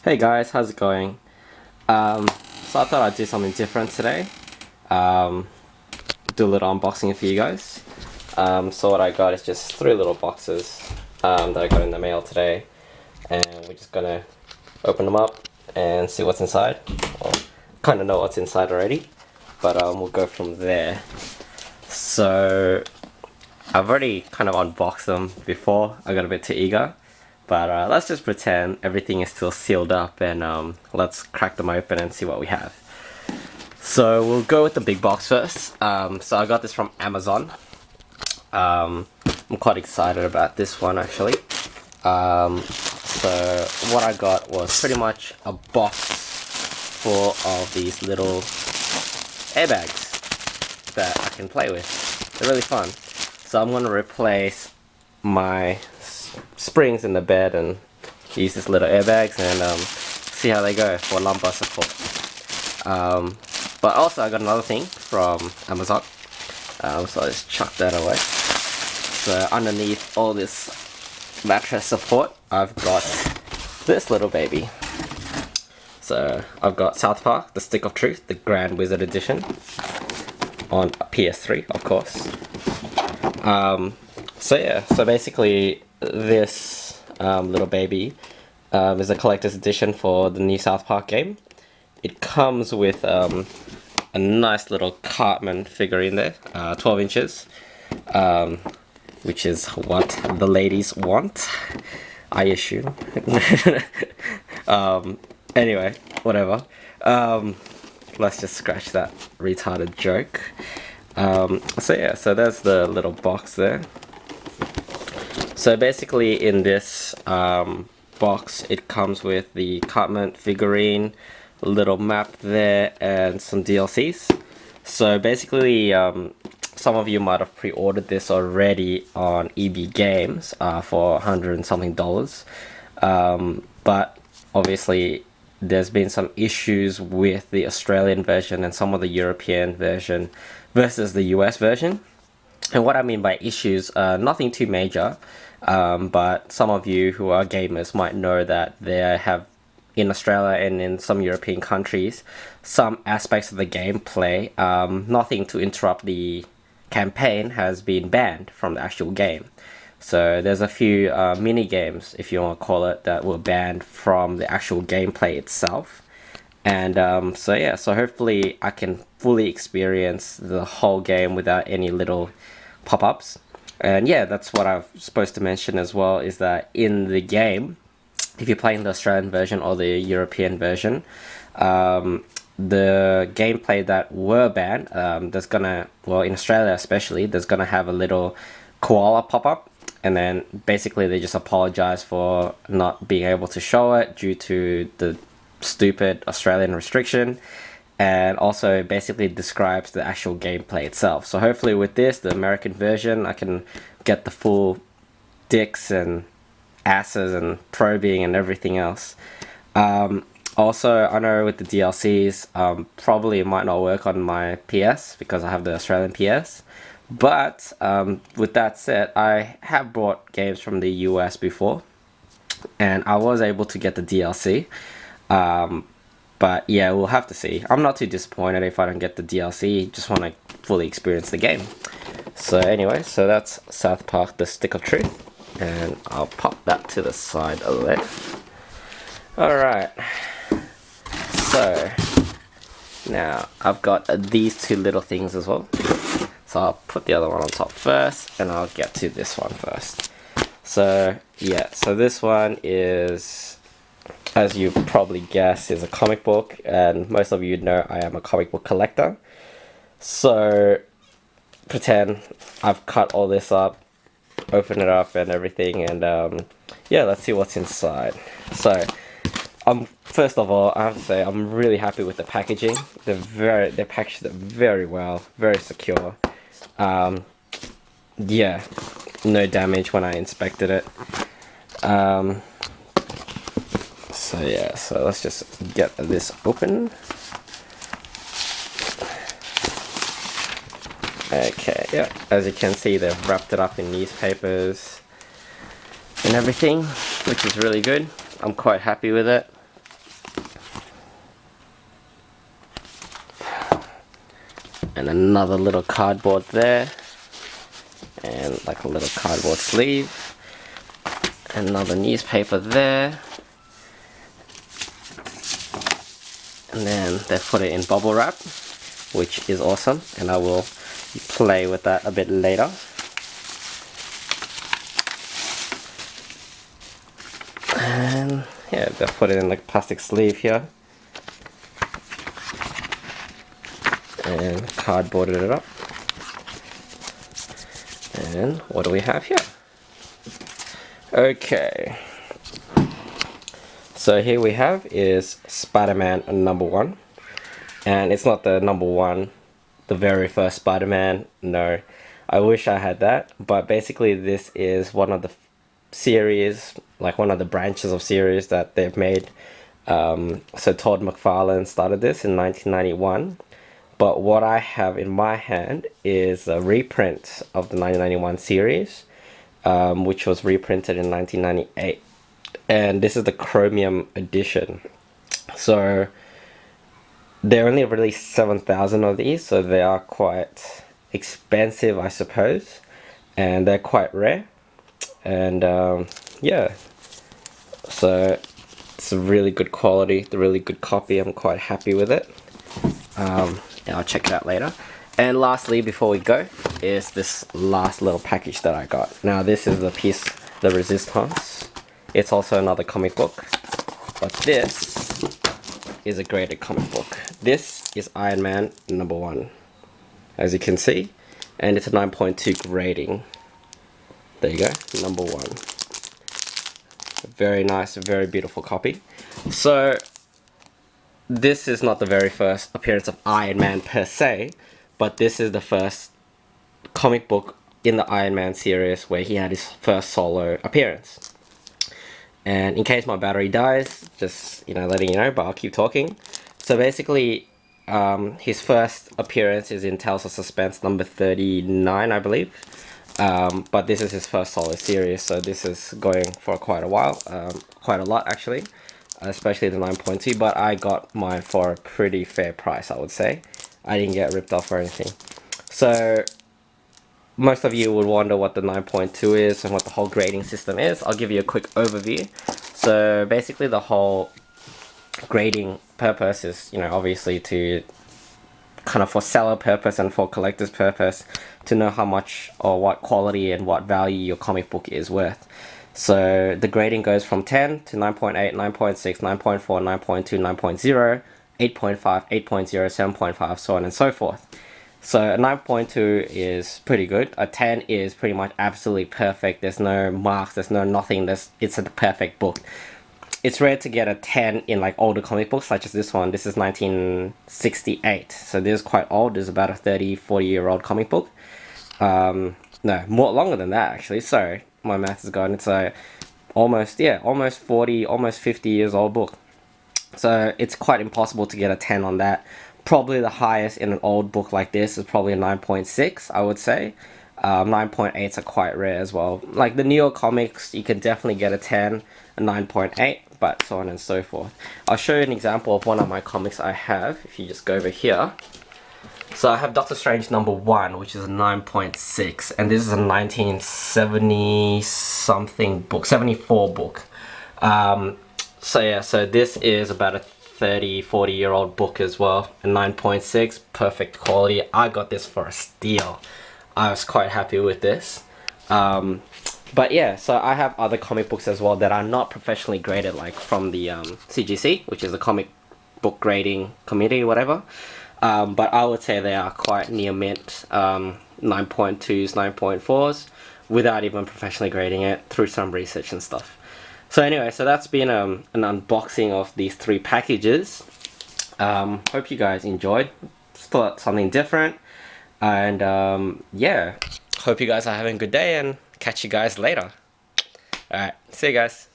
Hey guys, how's it going? So I thought I'd do something different today. Do a little unboxing for you guys. So what I got is just 3 little boxes that I got in the mail today, and we're just gonna open them up and see what's inside. Well, kind of know what's inside already, but we'll go from there. So I've already kind of unboxed them before. I got a bit too eager. But let's just pretend everything is still sealed up, and let's crack them open and see what we have. So we'll go with the big box first. So I got this from Amazon. I'm quite excited about this one actually. So what I got was pretty much a box full of these little airbags that I can play with. They're really fun. So I'm going to replace my springs in the bed and use this little airbags and see how they go for lumbar support. But also I got another thing from Amazon, so I just chuck that away. So underneath all this mattress support, I've got this little baby. So I've got South Park, The Stick of Truth, the Grand Wizard Edition on PS3, of course. So yeah, so basically this little baby is a collector's edition for the new South Park game. It comes with a nice little Cartman figurine there, 12 inches, which is what the ladies want, I assume. Anyway, whatever. Let's just scratch that retarded joke. So yeah, so there's the little box there. So basically in this box it comes with the Cartman figurine, a little map there, and some DLCs. So basically some of you might have pre-ordered this already on EB Games for $100 and something. But obviously there's been some issues with the Australian version and some of the European version versus the US version. And what I mean by issues, nothing too major, but some of you who are gamers might know that there have, in Australia and in some European countries, some aspects of the gameplay, nothing to interrupt the campaign, has been banned from the actual game. So there's a few mini games, if you want to call it, that were banned from the actual gameplay itself. And so yeah, so hopefully I can fully experience the whole game without any little pop-ups. And yeah, that's what I was supposed to mention as well, is that in the game, if you're playing the Australian version or the European version, the gameplay that were banned, there's gonna, well, in Australia especially, there's gonna have a little koala pop-up, and then basically they just apologize for not being able to show it due to the stupid Australian restriction, and also basically describes the actual gameplay itself. So hopefully with this, the American version, I can get the full dicks and asses and probing and everything else. Also, I know with the DLCs, probably it might not work on my PS because I have the Australian PS. But with that said, I have bought games from the US before, and I was able to get the DLC. But yeah, we'll have to see. I'm not too disappointed if I don't get the DLC, just want to fully experience the game. So anyway, so that's South Park, The Stick of Truth, and I'll pop that to the side of it. Alright, so now I've got these 2 little things as well. So I'll put the other one on top first, and I'll get to this one first. So yeah, so this one is, as you probably guess, is a comic book, and most of you know I am a comic book collector. So pretend I've cut all this up, open it up and everything, and yeah, let's see what's inside. So first of all, I have to say I'm really happy with the packaging. They packaged it very well, very secure. Yeah, no damage when I inspected it. So yeah, so let's just get this open. Okay, yeah, as you can see, they've wrapped it up in newspapers and everything, which is really good. I'm quite happy with it. and another little cardboard there, and like a little cardboard sleeve, another newspaper there, and then they put it in bubble wrap, which is awesome, and I will play with that a bit later. And yeah, they put it in like plastic sleeve here and cardboarded it up. And what do we have here? Okay, so here we have is Spider-Man #1, and it's not the #1, the very first Spider-Man. No, I wish I had that, but basically this is one of the series, like one of the branches of series that they've made. So Todd McFarlane started this in 1991, but what I have in my hand is a reprint of the 1991 series, which was reprinted in 1998, and this is the Chromium edition. So they only released 7,000 of these, so they are quite expensive, I suppose, and they're quite rare. And yeah, so it's a really good quality, the really good copy. I'm quite happy with it. And I'll check it out later. And lastly, before we go, is this last little package that I got. Now this is the piece, the Resistance. It's also another comic book, but this is a graded comic book. This is Iron Man #1, as you can see, and it's a 9.2 grading. There you go, #1. Very nice, very beautiful copy. So this is not the very first appearance of Iron Man per se, but this is the first comic book in the Iron Man series where he had his first solo appearance. And in case my battery dies, just, you know, letting you know, but I'll keep talking. So basically, his first appearance is in Tales of Suspense #39, I believe. But this is his first solo series, so this is going for quite a while, quite a lot actually, especially the 9.2, but I got mine for a pretty fair price, I would say. I didn't get ripped off or anything. So most of you would wonder what the 9.2 is and what the whole grading system is. I'll give you a quick overview. So basically the whole grading purpose is, you know, obviously to kind of for seller purpose and for collector's purpose, to know how much or what quality and what value your comic book is worth. So the grading goes from 10 to 9.8, 9.6, 9.4, 9.2, 9.0, 8.5, 8.0, 7.5, so on and so forth. So a 9.2 is pretty good. A 10 is pretty much absolutely perfect. There's no marks, there's no nothing. It's a perfect book. It's rare to get a 10 in like older comic books such as this one. This is 1968, so this is quite old. This is about a 30-40-year-old comic book. No, more longer than that actually. Sorry, my math is gone. It's a almost 40, almost 50 years old book. So it's quite impossible to get a 10 on that. Probably the highest in an old book like this is probably a 9.6, I would say. 9.8s are quite rare as well. Like the newer comics, you can definitely get a 10, a 9.8, but so on and so forth. I'll show you an example of one of my comics I have, if you just go over here. So I have Doctor Strange #1, which is a 9.6, and this is a 1970 something book, 74 book. So yeah, so this is about a 30-40-year-old book as well, a 9.6, perfect quality. I got this for a steal. I was quite happy with this. But yeah, so I have other comic books as well that are not professionally graded, like from the CGC, which is a comic book grading committee, whatever. But I would say they are quite near mint, 9.2s, 9.4s, without even professionally grading it, through some research and stuff. So anyway, so that's been an unboxing of these 3 packages. Hope you guys enjoyed. Thought something different. And yeah, hope you guys are having a good day, and catch you guys later. Alright, see you guys.